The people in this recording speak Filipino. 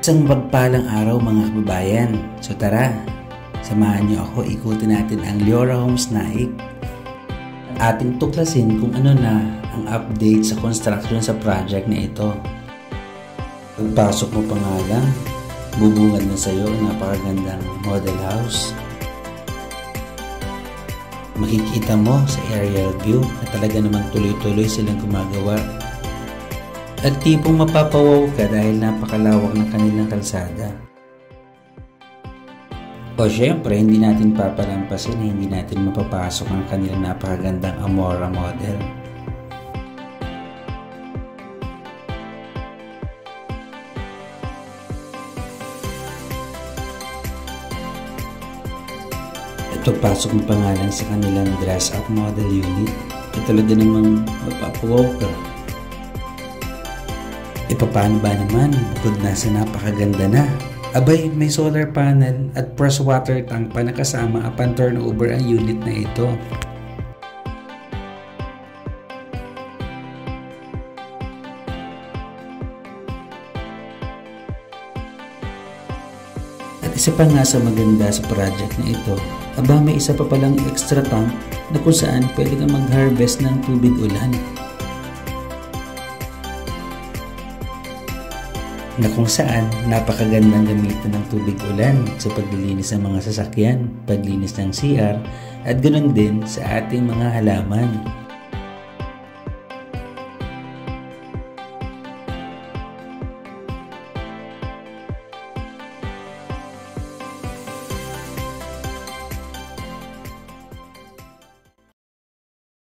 Isang mapagpalang araw mga kababayan. So tara, samahan niyo ako, ikutin natin ang Leora Homes Naik. Ating tuklasin kung ano na ang update sa construction sa project na ito. Pagpasok mo pa nga lang, bubungad na sa iyo ang napakagandang model house. Makikita mo sa aerial view na talaga namang tuloy-tuloy silang gumagawa. At tipong mapapawaw ka dahil napakalawak ng kanilang kalsada. O syempre, hindi natin papalampasin na hindi natin mapapasok ang kanilang napakagandang Amora model. Ito, pasok mo pa nga lang sa kanilang dress-up model unit. Ito talaga namang mapapawaw ka. Paano ba naman bukod na sa napakaganda na? Abay, may solar panel at press water tank pa na kasama upon turnover ang unit na ito. At isa pa nga sa maganda sa project na ito, may isa pa palang extra tank na kung saan pwede kang mag-harvest ng tubig ulan. Na kung saan napakagandang gamitan ng tubig ulan sa paglilinis ng mga sasakyan, paglinis ng CR, at ganoon din sa ating mga halaman.